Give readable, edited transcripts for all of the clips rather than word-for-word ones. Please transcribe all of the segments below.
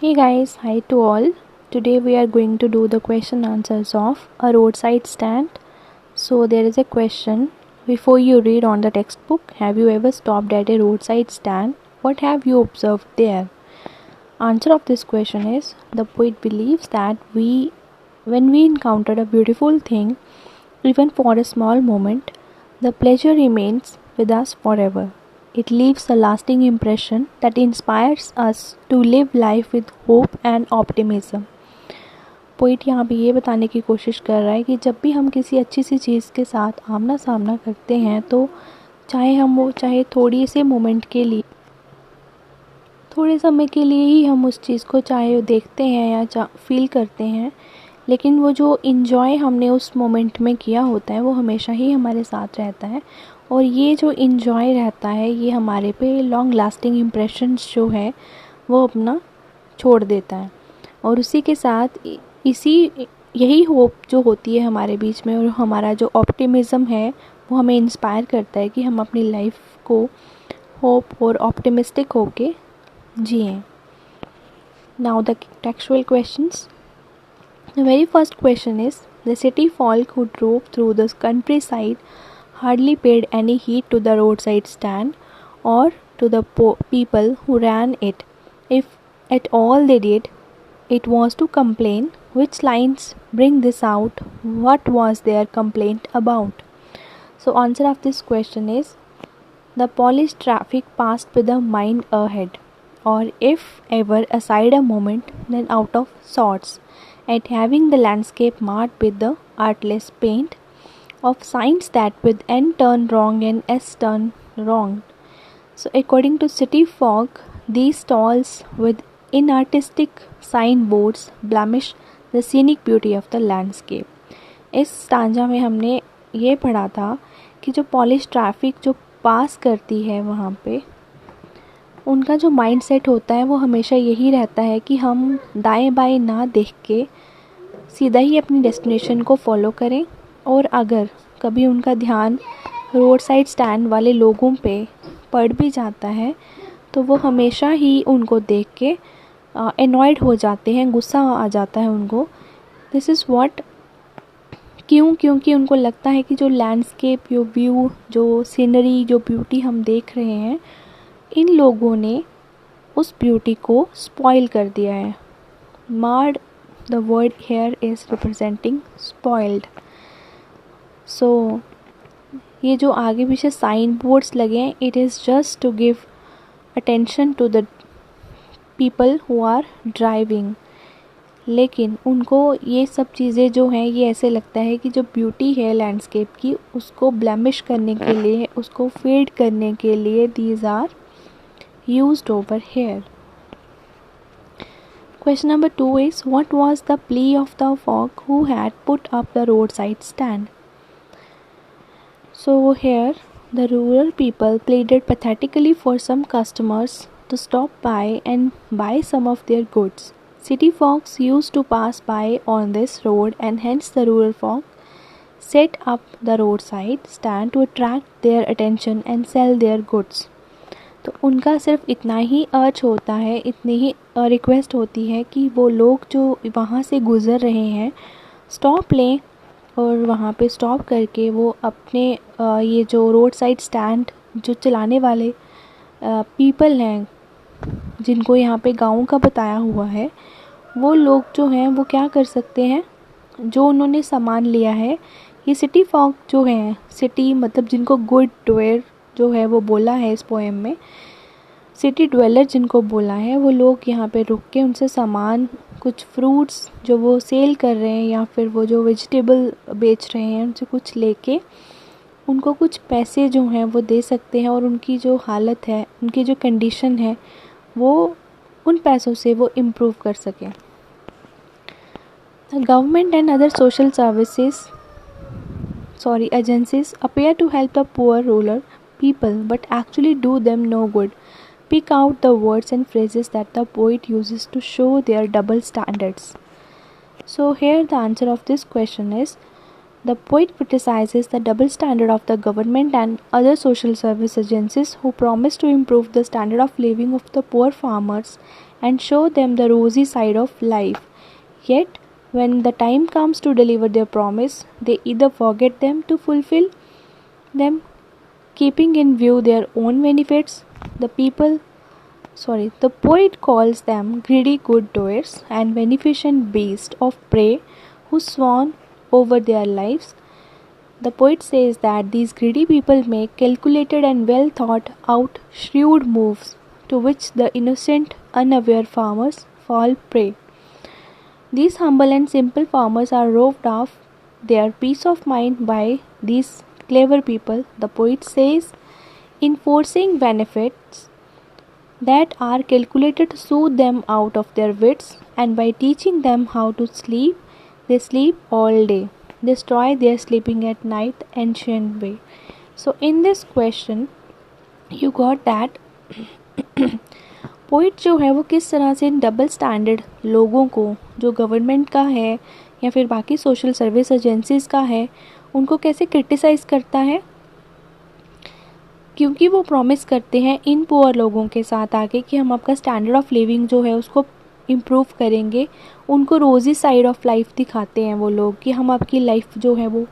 Hey guys, hi to all. Today we are going to do the question answers of a roadside stand. So there is a question. Before you read on the textbook, have you ever stopped at a roadside stand? What have you observed there? Answer of this question is the poet believes that when we encounter a beautiful thing, even for a small moment, the pleasure remains with us forever. It leaves a lasting impression that inspires us to live life with hope and optimism. Poet यहाँ पे ये बताने की कोशिश कर रहा है कि जब भी हम किसी अच्छी सी चीज़ के साथ आमना सामना करते हैं तो चाहे थोड़ी से मोमेंट के लिए थोड़े समय के लिए ही हम उस चीज़ को चाहे देखते हैं या फील करते हैं, लेकिन वो जो इन्जॉय हमने उस मोमेंट में किया होता है वो हमेशा ही हमारे साथ रहता है। और ये जो इन्जॉय रहता है ये हमारे पे लॉन्ग लास्टिंग इम्प्रेशंस जो है वो अपना छोड़ देता है। और उसी के साथ यही होप जो होती है हमारे बीच में और हमारा जो ऑप्टिमिज़म है वो हमें इंस्पायर करता है कि हम अपनी लाइफ को होप और ऑप्टिमिस्टिक होके जिएं। Now the textual questions. The very first question is, the city folk who drove through the countryside hardly paid any heed to the roadside stand or to the people who ran it. If at all they did, it was to complain. Which lines bring this out? What was their complaint about? So answer of this question is, the polished traffic passed with a mind ahead, or if ever aside a moment, then out of sorts, at having the landscape marred with the artless paint of signs that with N turn wrong and S turn wrong. So according to city folk, these stalls with inartistic signboards blemish the scenic beauty of the landscape. इस stanza में हमने ये पढ़ा था कि जो polish traffic जो पास करती है वहाँ पे उनका जो माइंड सेट होता है वो हमेशा यही रहता है कि हम दाएं बाएं ना देख के सीधा ही अपनी डेस्टिनेशन को फॉलो करें। और अगर कभी उनका ध्यान रोड साइड स्टैंड वाले लोगों पे पड़ भी जाता है तो वो हमेशा ही उनको देख के एनॉयड हो जाते हैं, गुस्सा आ जाता है उनको। दिस इज़ व्हाट क्योंकि उनको लगता है कि जो लैंडस्केप, जो व्यू, जो सीनरी, जो ब्यूटी हम देख रहे हैं, इन लोगों ने उस ब्यूटी को स्पॉइल कर दिया है। Marred, the word here is representing spoiled. So ये जो आगे पीछे साइन बोर्ड्स लगे हैं, it is just to give attention to the people who are driving. लेकिन उनको ये सब चीज़ें जो हैं ये ऐसे लगता है कि जो ब्यूटी है लैंडस्केप की उसको ब्लेमिश करने के लिए, उसको फेड करने के लिए these are used over here. Question number 2 is, what was the plea of the folk who had put up the roadside stand? So here the rural people pleaded pathetically for some customers to stop by and buy some of their goods. City folks used to pass by on this road and hence the rural folk set up the roadside stand to attract their attention and sell their goods. तो उनका सिर्फ इतना ही अर्ज होता है, इतनी ही request होती है कि वो लोग जो वहाँ से गुज़र रहे हैं स्टॉप लें और वहाँ पे स्टॉप करके वो अपने ये जो रोड साइड स्टैंड जो चलाने वाले पीपल हैं जिनको यहाँ पे गाँव का बताया हुआ है, वो लोग जो हैं वो क्या कर सकते हैं, जो उन्होंने सामान लिया है। ये सिटी फॉक जो हैं, सिटी मतलब जिनको गुड डवेयर जो है वो बोला है इस पोएम में, सिटी ड्वेलर जिनको बोला है, वो लोग यहाँ पे रुक के उनसे सामान, कुछ फ्रूट्स जो वो सेल कर रहे हैं या फिर वो जो वेजिटेबल बेच रहे हैं उनसे कुछ लेके उनको कुछ पैसे जो हैं वो दे सकते हैं और उनकी जो हालत है, उनकी जो कंडीशन है वो उन पैसों से वो इम्प्रूव कर सकें। Government and other social agencies appear to help the poor rural people but actually do them no good. Pick out the words and phrases that the poet uses to show their double standards. So here the answer of this question is, The poet criticizes the double standard of the government and other social service agencies who promise to improve the standard of living of the poor farmers and show them the rosy side of life. Yet, when the time comes to deliver their promise, they either forget them to fulfill them, keeping in view their own benefits. The poet calls them greedy good doers and beneficent beasts of prey who swan over their lives. The poet says that these greedy people make calculated and well thought out shrewd moves to which the innocent, unaware farmers fall prey. These humble and simple farmers are robbed of their peace of mind by these clever people, the poet says, enforcing benefits that are calculated to soothe them out of their wits, and by teaching them how to sleep, they sleep all day, destroy their sleeping at night ancient way. So in this question you got that poet जो है वो किस तरह से in double standard लोगों को, जो government का है या फिर बाकी सोशल सर्विस एजेंसीज़ का है, उनको कैसे क्रिटिसाइज़ करता है, क्योंकि वो प्रॉमिस करते हैं इन पुअर लोगों के साथ आके कि हम आपका स्टैंडर्ड ऑफ लिविंग जो है उसको इम्प्रूव करेंगे. उनको रोज़ी साइड ऑफ लाइफ दिखाते हैं वो लोग कि हम आपकी लाइफ जो है वो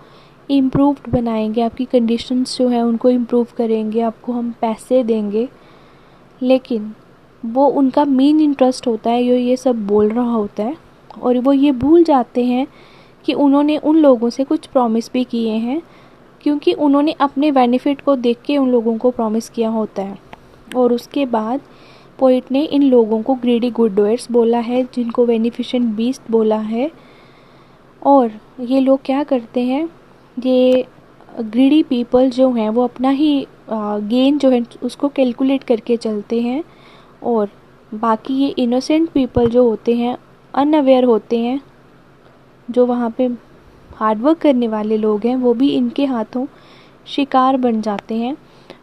इम्प्रूव्ड बनाएंगे, आपकी कंडीशंस जो है उनको इम्प्रूव करेंगे, आपको हम पैसे देंगे. लेकिन वो उनका मेन इंटरेस्ट होता है ये सब बोल रहा होता है, और वो ये भूल जाते हैं कि उन्होंने उन लोगों से कुछ प्रॉमिस भी किए हैं, क्योंकि उन्होंने अपने बेनिफिट को देख के उन लोगों को प्रॉमिस किया होता है. और उसके बाद पोइट ने इन लोगों को ग्रीडी गुड डोअर्स बोला है, जिनको बेनिफिशेंट बीस्ट बोला है. और ये लोग क्या करते हैं, ये ग्रीडी पीपल जो हैं वो अपना ही गेन जो है उसको कैलकुलेट करके चलते हैं, और बाकी ये इनोसेंट पीपल जो होते हैं, अनअवेयर होते हैं, जो वहाँ पे हार्डवर्क करने वाले लोग हैं, वो भी इनके हाथों शिकार बन जाते हैं.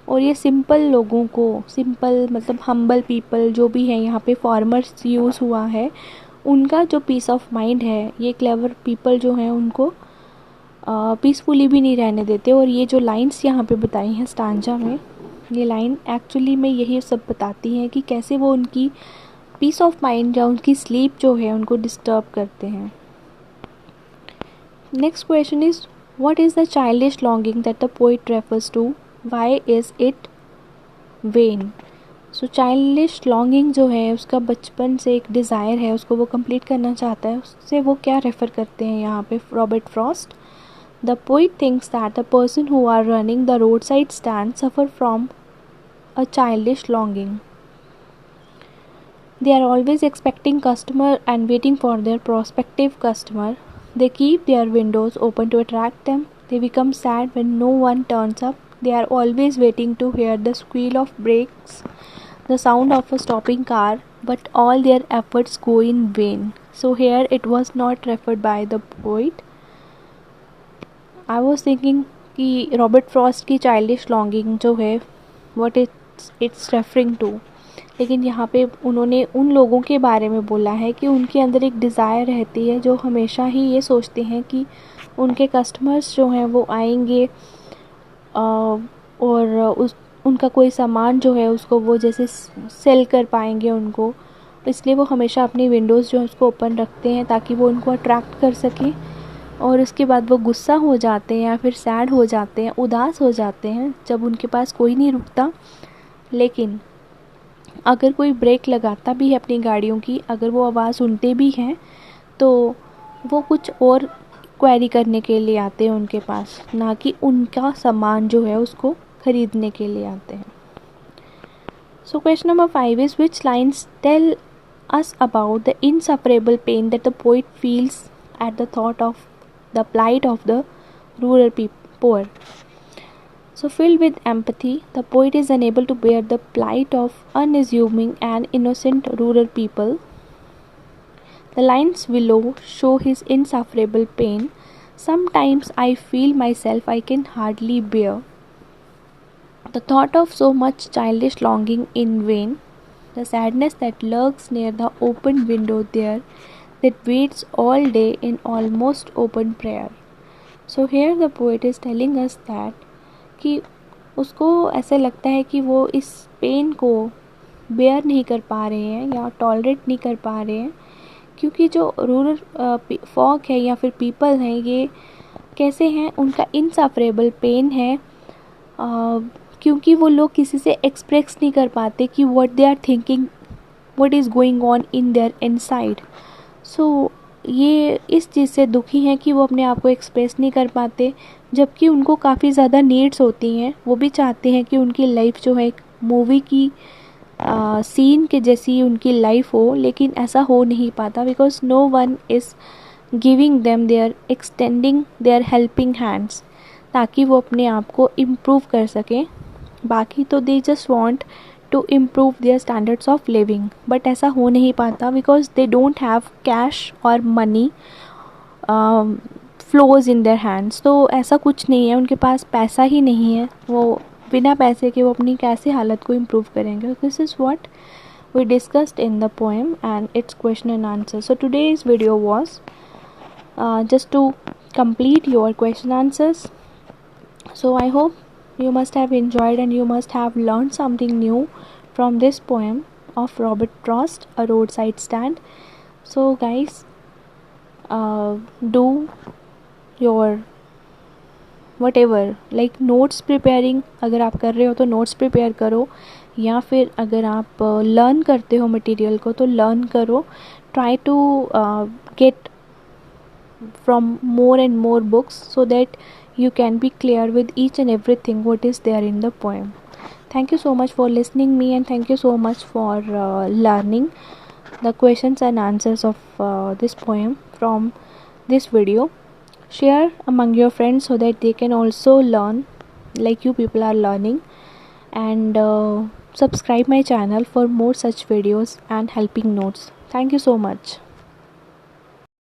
और ये सिंपल लोगों को, सिंपल मतलब हम्बल पीपल जो भी हैं, यहाँ पे फार्मर्स यूज़ हुआ है, उनका जो पीस ऑफ माइंड है, ये क्लेवर पीपल जो हैं उनको पीसफुली भी नहीं रहने देते. और ये जो लाइंस यहाँ पे बताई हैं स्टांजा में, ये लाइन एक्चुअली में यही सब बताती हैं कि कैसे वो उनकी पीस ऑफ माइंड या उनकी स्लीप जो है उनको डिस्टर्ब करते हैं. Next question is, what is the childish longing that the poet refers to, why is it vain. So childish longing जो है उसका बचपन से एक डिज़ायर है, उसको वो कंप्लीट करना चाहता है, उससे वो क्या रेफ़र करते हैं यहाँ पे Robert Frost. The poet thinks that the person who are running the roadside stand suffer from a childish longing. They are always expecting customer and waiting for their prospective customer. They keep their windows open to attract them. They become sad when no one turns up. They are always waiting to hear the squeal of brakes, the sound of a stopping car, but all their efforts go in vain. So here it was not referred by the poet. I was thinking कि Robert Frost की childish longing जो है what it's referring to, लेकिन यहाँ पे उन्होंने उन लोगों के बारे में बोला है कि उनके अंदर एक डिज़ायर रहती है, जो हमेशा ही ये सोचते हैं कि उनके कस्टमर्स जो हैं वो आएंगे और उनका कोई सामान जो है उसको वो जैसे सेल कर पाएंगे उनको, इसलिए वो हमेशा अपनी विंडोज़ जो है उसको ओपन रखते हैं ताकि वो उनको अट्रैक्ट कर सकें. और उसके बाद वो गुस्सा हो जाते हैं या फिर सैड हो जाते हैं, उदास हो जाते हैं जब उनके पास कोई नहीं रुकता. लेकिन अगर कोई ब्रेक लगाता भी है अपनी गाड़ियों की, अगर वो आवाज़ सुनते भी हैं, तो वो कुछ और क्वेरी करने के लिए आते हैं उनके पास, ना कि उनका सामान जो है उसको ख़रीदने के लिए आते हैं. So question number 5 is, which lines tell us about the insufferable pain that the poet feels at the thought of the plight of the rural poor. So filled with empathy, the poet is unable to bear the plight of unassuming and innocent rural people. The lines below show his insufferable pain. Sometimes I feel myself I can hardly bear the thought of so much childish longing in vain, the sadness that lurks near the open window there, that waits all day in almost open prayer. So here the poet is telling us that कि उसको ऐसे लगता है कि वो इस pen को bear नहीं कर पा रहे हैं या टॉलरेट नहीं कर पा रहे हैं, क्योंकि जो रूरल फॉक है या फिर पीपल हैं, ये कैसे हैं, उनका इनसफरेबल पेन है, क्योंकि वो लोग किसी से एक्सप्रेस नहीं कर पाते कि what they are thinking, what is going on in there inside. So ये इस चीज़ से दुखी हैं कि वो अपने आप को एक्सप्रेस नहीं कर पाते, जबकि उनको काफ़ी ज़्यादा नीड्स होती हैं। वो भी चाहते हैं कि उनकी लाइफ जो है एक मूवी की सीन के जैसी उनकी लाइफ हो, लेकिन ऐसा हो नहीं पाता because no one is giving them their extending their helping hands, ताकि वो अपने आप को इम्प्रूव कर सकें। बाकी तो they just want to improve their standards of living, but ऐसा हो नहीं पाता because they don't have cash और money flows in their hands. तो ऐसा कुछ नहीं है, उनके पास पैसा ही नहीं है, वो बिना पैसे के वो अपनी कैसे हालत को इम्प्रूव करेंगे। This is what we discussed in the poem and its question and answer. So today's video was just to complete your question answers. So I hope you must have enjoyed and you must have learned something new from this poem of Robert Frost, A Roadside Stand. So guys, do your whatever, like notes preparing, अगर आप कर रहे हो तो notes prepare करो, या फिर अगर आप लर्न करते हो मटेरियल को तो लर्न करो। Try to get from more and more books so that you can be clear with each and everything what is there in the poem. Thank you so much for listening me, and thank you so much for learning the questions and answers of this poem from this video. Share among your friends so that they can also learn like you people are learning, and subscribe my channel for more such videos and helping notes. Thank you so much.